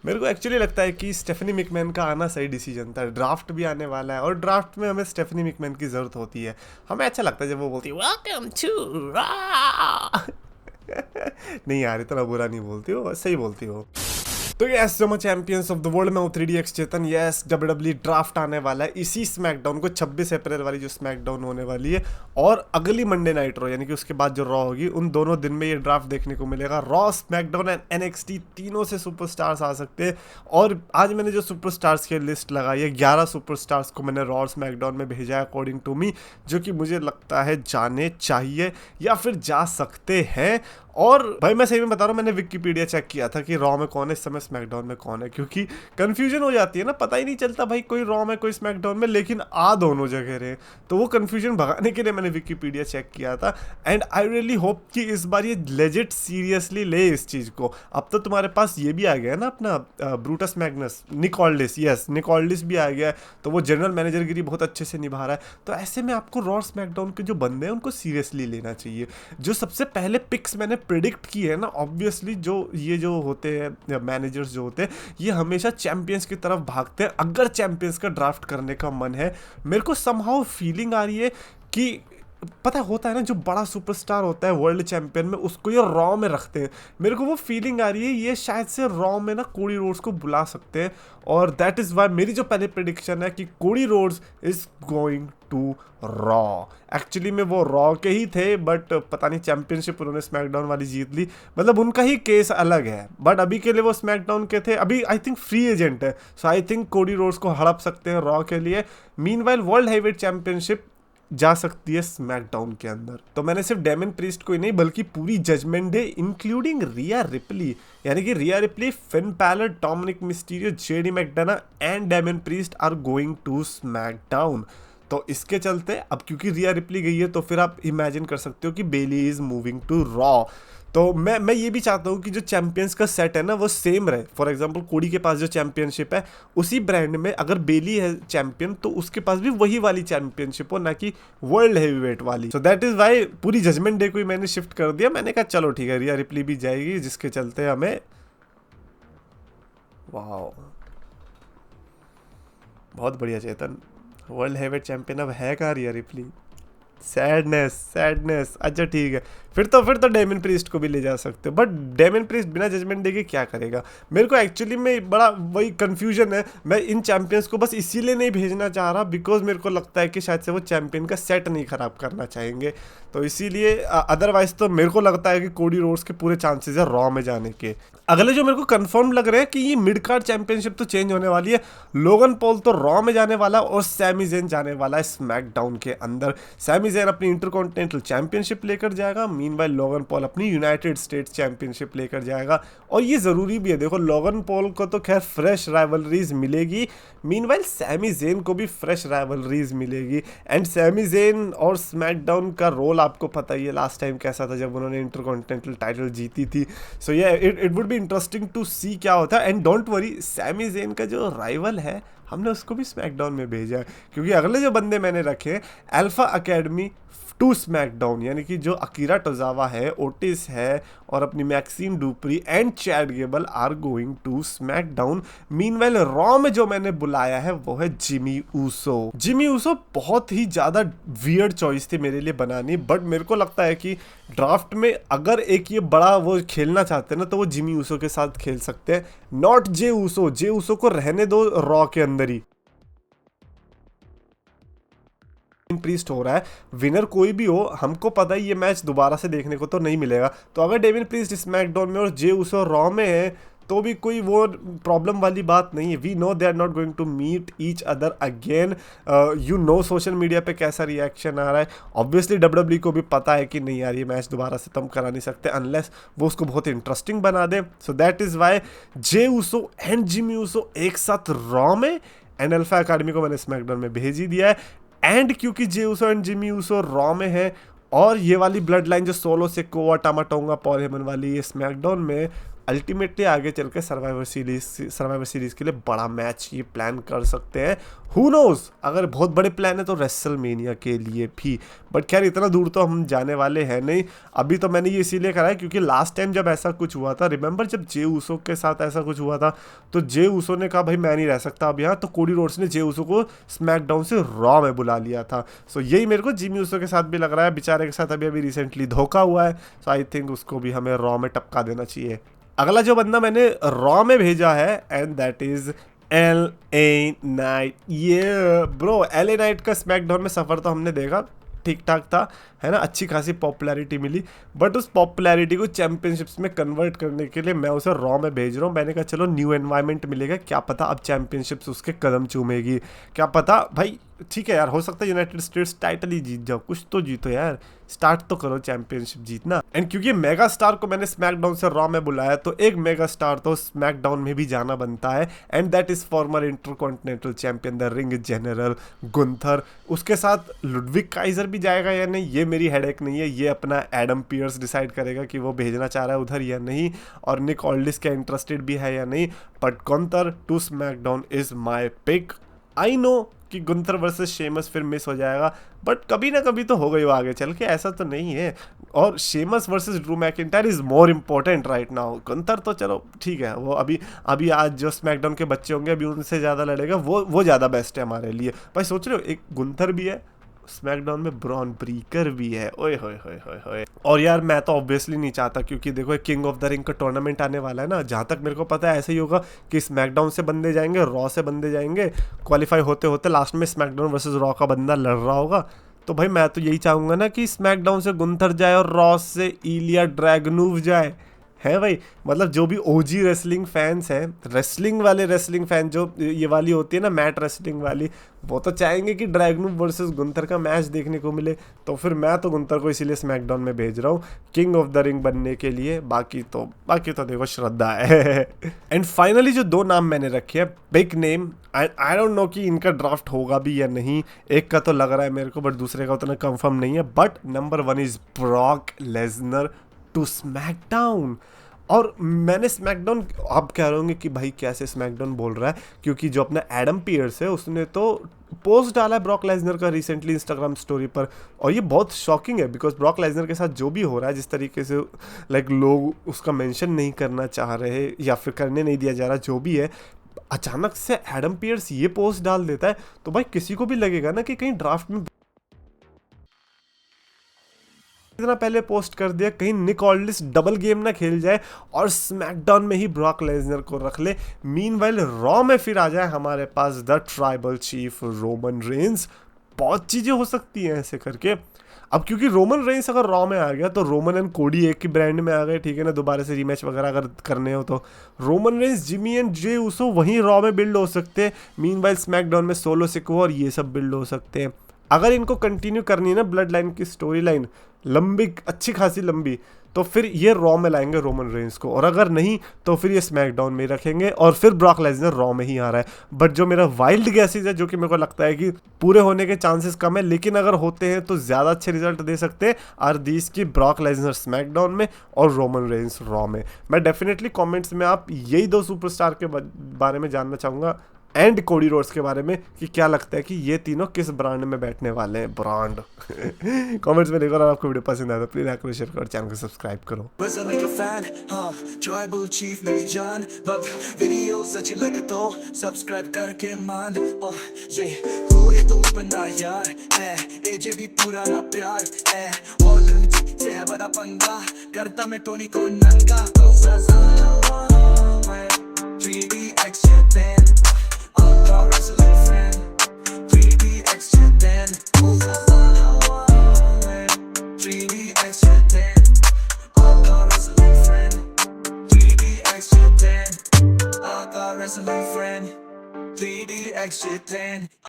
मेरे को एक्चुअली लगता है कि स्टेफनी मैकमैन का आना सही डिसीजन था। ड्राफ्ट भी आने वाला है और ड्राफ्ट में हमें स्टेफनी मैकमैन की ज़रूरत होती है। हमें अच्छा लगता है जब वो बोलती है वेलकम टू रॉ। नहीं यार, इतना बुरा नहीं बोलती हो, सही बोलती हो। तो yes so much champions of the world में हूँ 3DX चेतन। यस WWE ड्राफ्ट आने वाला है इसी स्मैकडाउन को, 26 अप्रैल वाली जो स्मैकडाउन होने वाली है और अगली मंडे नाइट रॉ यानी कि उसके बाद जो रॉ होगी, उन दोनों दिन में ये ड्राफ्ट देखने को मिलेगा। रॉ, स्मैकडाउन एंड NXT तीनों से सुपरस्टार्स आ सकते हैं। और आज मैंने जो सुपरस्टार्स की लिस्ट लगाई है, 11 सुपरस्टार्स को मैंने रॉ स्मैकडाउन में भेजा है अकॉर्डिंग टू मी, जो कि मुझे लगता है जाने चाहिए या फिर जा सकते हैं। और भाई मैं सही में बता रहा हूँ, मैंने विकिपीडिया चेक किया था कि रॉ में कौन है इस समय, स्मैकडाउन में कौन है, क्योंकि कंफ्यूजन हो जाती है ना, पता ही नहीं चलता भाई कोई रॉ में कोई स्मैकडाउन में, लेकिन आ दोनों जगह रहे। तो वो कंफ्यूजन भगाने के लिए मैंने विकिपीडिया चेक किया था। एंड आई रियली होप कि इस बार ये लेजिट सीरियसली ले इस चीज़ को। अब तो तुम्हारे पास ये भी आ गया है ना अपना ब्रूटस मैग्नस, निक ऑल्डिस, यस निक ऑल्डिस भी आ गया है, तो वो जनरल मैनेजर गिरी बहुत अच्छे से निभा रहा है। तो ऐसे में आपको रॉ स्मैकडाउन के जो बंदे हैं उनको सीरियसली लेना चाहिए। जो सबसे पहले पिक्स मैंने प्रिडिक्ट की है ना, ऑब्वियसली जो होते हैं मैनेजर्स जो होते हैं, ये हमेशा चैंपियंस की तरफ भागते हैं अगर चैंपियंस का ड्राफ्ट करने का मन है। मेरे को समहाउ फीलिंग आ रही है कि पता होता है ना, जो बड़ा सुपरस्टार होता है वर्ल्ड चैंपियन में, उसको ये रॉ में रखते हैं। मेरे को वो फीलिंग आ रही है ये शायद से रॉ में ना कोडी रोड्स को बुला सकते हैं। और दैट इज़ वाई मेरी जो पहले प्रेडिक्शन है कि Cody Rhodes is going to Raw. Actually में वो रॉ के ही थे, बट पता नहीं चैंपियनशिप उन्होंने स्मैकडाउन वाली जीत ली, मतलब उनका ही केस अलग है। बट अभी के लिए वो स्मैकडाउन के थे, अभी आई थिंक फ्री एजेंट है, सो आई थिंक कोडी रोड्स को हड़प सकते हैं रॉ के लिए। मीनवाइल वर्ल्ड हैवीवेट चैंपियनशिप जा सकती है स्मैकडाउन के अंदर। तो मैंने सिर्फ डेमन प्रीस्ट को ही नहीं बल्कि पूरी Judgment Day including Rhea Ripley, यानी कि Rhea Ripley, Finn Balor, Dominik Mysterio, JD McDonagh and Damian Priest are going to SmackDown. तो इसके चलते अब क्योंकि रिया रिप्ली गई है तो फिर आप इमेजिन कर सकते हो कि Bayley is moving to Raw. तो मैं ये भी चाहता हूँ कि जो चैंपियंस का सेट है ना वो सेम रहे। फॉर एग्जांपल कोडी के पास जो चैंपियनशिप है उसी ब्रांड में अगर बेली है चैंपियन तो उसके पास भी वही वाली चैंपियनशिप हो, ना कि वर्ल्ड हैवीवेट वाली। सो दैट इज वाई पूरी जजमेंट डे को ही मैंने शिफ्ट कर दिया। मैंने कहा चलो ठीक है, रिया रिप्ली भी जाएगी, जिसके चलते हमें वाह बहुत बढ़िया चेतन, वर्ल्ड हैवीवेट चैंपियन अब है कहाँ रिया रिप्ली। सैडनेस। अच्छा ठीक है, फिर तो डेमन प्रीस्ट को भी ले जा सकते हो, बट डेमन प्रीस्ट बिना जजमेंट डे के क्या करेगा। मेरे को एक्चुअली में बड़ा वही कंफ्यूजन है। मैं इन चैंपियंस को बस इसीलिए नहीं भेजना चाह रहा बिकॉज मेरे को लगता है कि शायद से वो चैंपियन का सेट नहीं खराब करना चाहेंगे, तो इसीलिए। अदरवाइज तो मेरे को लगता है कि कोडी रोड्स के पूरे चांसेस है रॉ में जाने के। अगले जो मेरे को कंफर्म लग रहा है कि ये मिड कार्ड चैंपियनशिप तो चेंज होने वाली है। लोगन पॉल तो रॉ में जाने वाला और सैमी ज़ेन जाने वाला है स्मैकडाउन के अंदर। सैमी ज़ेन अपनी इंटरकॉन्टिनेंटल चैंपियनशिप लेकर जाएगा, मीनवाइल लोगन पॉल अपनी यूनाइटेड स्टेट्स चैंपियनशिप लेकर जाएगा। और ये ज़रूरी भी है, देखो लोगन पॉल को तो खैर फ्रेश राइवलरीज मिलेगी, मीनवाइल सैमी ज़ेन को भी फ्रेश राइवलरीज मिलेगी। एंड सैमी ज़ेन और स्मैकडाउन का रोल आपको पता ही है लास्ट टाइम कैसा था जब उन्होंने इंटरकॉन्टिनेंटल टाइटल जीती थी। सो ये it would be interesting to see क्या होता है। And don't worry, Sami Zayn का जो राइवल है हमने उसको भी स्मैकडाउन में भेजा है, क्योंकि अगले जो बंदे मैंने रखे हैं अल्फा एकेडमी टू स्मैकडाउन, यानी कि जो अकीरा टोजावा है, ओटिस है और अपनी Maxxine Dupri and Chad Gable are going to SmackDown. Meanwhile Raw में जो मैंने बुलाया है वो है जिमी ऊसो। जिमी ऊसो बहुत ही ज़्यादा वियर्ड चॉइस थी मेरे लिए बनानी, बट मेरे को लगता है कि ड्राफ्ट में अगर एक ये बड़ा वो खेलना चाहते हैं ना तो वो जिमी ऊसो के साथ खेल सकते हैं, not Jey Uso. Jey Uso को रहने दो रॉ के अंदर ही। प्रीस्ट हो रहा है, विनर कोई भी हो, हमको पता है ये मैच दोबारा से देखने को तो नहीं मिलेगा। तो अगर डेविन प्रीस्ट स्मैकडाउन में और जे ऊसो रॉ में है तो भी कोई वो प्रॉब्लम वाली बात नहीं है। We know they are not going to meet each other again. You know social media पे कैसा रिएक्शन आ रहा है। ऑब्वियसली WWE को भी पता है कि नहीं यार ये मैच दोबारा से तुम करा नहीं सकते अनलेस वो उसको बहुत इंटरेस्टिंग बना दे। So that is why Jey Uso and Jimmy Uso एक साथ रॉ में, एंड अल्फा एकेडमी को मैंने स्मैकडाउन में भेज ही दिया है। एंड क्योंकि Jey Uso and Jimmy Uso Raw में है और ये वाली ब्लड लाइन जो सोलो से कोवा टामाटोंगा पॉल हेमन वाली ये स्मैकडाउन में, अल्टीमेटली आगे चल के सर्वाइवर सीरीज के लिए बड़ा मैच ये प्लान कर सकते हैं। हु नोज, अगर बहुत बड़े प्लान है तो रेसलमेनिया के लिए भी, बट खैर इतना दूर तो हम जाने वाले हैं नहीं। अभी तो मैंने ये इसीलिए करा है क्योंकि लास्ट टाइम जब ऐसा कुछ हुआ था, रिमेंबर जब जे ऊसो के साथ ऐसा कुछ हुआ था, तो जे ऊसो ने कहा भाई मैं नहीं रह सकता अब यहाँ, तो कोडी रोड्स ने जे ऊसो को स्मैकडाउन से रॉ में बुला लिया था। सो यही मेरे को जिमी ऊसो के साथ भी लग रहा है, बेचारे के साथ अभी रिसेंटली धोखा हुआ है। सो आई थिंक उसको भी हमें रॉ में टपका देना चाहिए। अगला जो बंदा मैंने रॉ में भेजा है and that is LA night. ये ब्रो LA नाइट का स्मैकडाउन में सफ़र तो हमने देखा, ठीक ठाक था, है ना, अच्छी खासी पॉपुलैरिटी मिली, बट उस पॉपुलैरिटी को चैंपियनशिप्स में कन्वर्ट करने के लिए मैं उसे रॉ में भेज रहा हूँ। मैंने कहा चलो न्यू एनवायरनमेंट मिलेगा, क्या पता अब चैंपियनशिप्स उसके कदम चूमेगी, क्या पता भाई। ठीक है यार, हो सकता है यूनाइटेड स्टेट्स टाइटल ही जीत जाओ, कुछ तो जीतो यार, स्टार्ट तो करो चैंपियनशिप जीतना। एंड क्योंकि मेगा स्टार को मैंने स्मैकडाउन से रॉ में बुलाया, तो एक मेगा स्टार तो स्मैकडाउन में भी जाना बनता है, and that is farmer intercontinental champion the ring general Gunther. उसके साथ लुडविग काइजर भी जाएगा या नहीं ये मेरी हेडेक नहीं है, ये अपना एडम पियर्स डिसाइड करेगा कि वो भेजना चाह रहा है उधर या नहीं, और निक ऑल्डिस क्या इंटरेस्टेड भी है या नहीं। But Gunther to SmackDown is my pick. I know कि गुंथर वर्सेस शेमस फिर मिस हो जाएगा, बट कभी ना कभी तो हो गई वो आगे चल के, ऐसा तो नहीं है। और Sheamus versus Drew McIntyre is more important right now. Gunther तो चलो ठीक है, वो अभी आज जो स्मैकडाउन के बच्चे होंगे अभी उनसे ज़्यादा लड़ेगा, वो ज़्यादा बेस्ट है हमारे लिए। भाई सोच रहे हो, एक गुंथर भी है स्मैकडाउन में, ब्रॉन ब्रीकर भी है, ओए होए होए होए होए। और यार मैं तो ऑब्वियसली नहीं चाहता, क्योंकि देखो किंग ऑफ द रिंग का टूर्नामेंट आने वाला है ना, जहाँ तक मेरे को पता है ऐसे ही होगा कि स्मैकडाउन से बंदे जाएंगे, रॉ से बंदे जाएंगे, क्वालिफाई होते होते लास्ट में स्मैकडाउन वर्सेस रॉ का बंदा लड़ रहा होगा। तो भाई मैं तो यही चाहूँगा ना कि स्मैकडाउन से गुंथर जाए और रॉ से इलिया ड्रैगनूव जाए, है भाई। मतलब जो भी ओजी रेसलिंग फैंस हैं, रेसलिंग वाले रेसलिंग फैन जो ये वाली होती है ना मैट रेसलिंग वाली, वो तो चाहेंगे कि ड्रैगनूव वर्सेस गुंथर का मैच देखने को मिले। तो फिर मैं तो गुंथर को इसीलिए स्मैकडाउन में भेज रहा हूँ किंग ऑफ द रिंग बनने के लिए। बाकी तो देखो श्रद्धा है। एंड फाइनली जो दो नाम मैंने रखे हैं, big name, I don't know कि इनका ड्राफ्ट होगा भी या नहीं। एक का तो लग रहा है मेरे को, बट दूसरे का उतना कंफर्म नहीं है। But number 1 is Brock Lesnar to SmackDown. और मैंने स्मैकडाउन, आप कह रहे होंगे कि भाई कैसे स्मैकडाउन बोल रहा है, क्योंकि जो अपना एडम पियर्स है उसने तो पोस्ट डाला है ब्रॉक लेसनर का रिसेंटली इंस्टाग्राम स्टोरी पर, और ये बहुत शॉकिंग है बिकॉज ब्रॉक लेसनर के साथ जो भी हो रहा है, जिस तरीके से लाइक लोग उसका मेंशन नहीं करना चाह रहे या फिर करने नहीं दिया जा रहा, जो भी है, अचानक से एडम पियर्स ये पोस्ट डाल देता है, तो भाई किसी को भी लगेगा ना कि कहीं ड्राफ्ट में इतना पहले पोस्ट कर दिया, कहीं निक ऑल्डिस डबल गेम ना खेल जाए और स्मैकडाउन में ही ब्रॉक लेसनर को रख ले। मीनवाइल रॉ में फिर आ जाए हमारे पास the tribal chief Roman Reigns. बहुत चीज़ें हो सकती हैं ऐसे करके। अब क्योंकि रोमन रेंस अगर रॉ में आ गया तो रोमन एंड कोडी एक ही ब्रांड में आ गए, ठीक है ना, दोबारा से रीमैच वगैरह अगर करने हो तो Roman Reigns, Jimmy and Jey Uso वहीं रॉ में बिल्ड हो सकते हैं। मीनवाइल स्मैकडाउन में सोलो सिको और ये सब बिल्ड हो सकते हैं। अगर इनको कंटिन्यू करनी है ना ब्लड लाइन की स्टोरी लाइन लंबी, अच्छी खासी लंबी, तो फिर ये रॉ में लाएंगे रोमन रेंस को, और अगर नहीं तो फिर ये स्मैकडाउन में रखेंगे और फिर ब्रॉक लेसनर रॉ में ही आ रहा है। बट जो मेरा वाइल्ड गैसेज है, जो कि मेरे को लगता है कि पूरे होने के चांसेस कम है, लेकिन अगर होते हैं तो ज़्यादा अच्छे रिजल्ट दे सकते हैं, आर दीज की ब्रॉक लेसनर स्मैकडाउन में और रोमन रेंस रॉ में। मैं डेफिनेटली कॉमेंट्स में आप यही दो सुपरस्टार के बारे में जानना चाहूँगा एंड कोडी रोड्स के बारे में कि क्या लगता है कि ये तीनों किस ब्रांड में बैठने वाले हैं। ब्रांड कमेंट्स में लिखो। और आपको वीडियो पसंद आया तो प्लीज लाइक करो, शेयर करो, चैनल को सब्सक्राइब करो। ट्राइबल चीफ मेरी जान, वीडियोस अच्छी लगे तो सब्सक्राइब करके मान। ये पूरे तो बंदा यार है, एजे भी पुराना प्यार है, और से बड़ा पंगा करता मैं टोनी को नंगा। 3D accident, wrestling friend, 3D accident, 3D accident, wrestling friend, 3D accident, wrestling friend, 3D accident.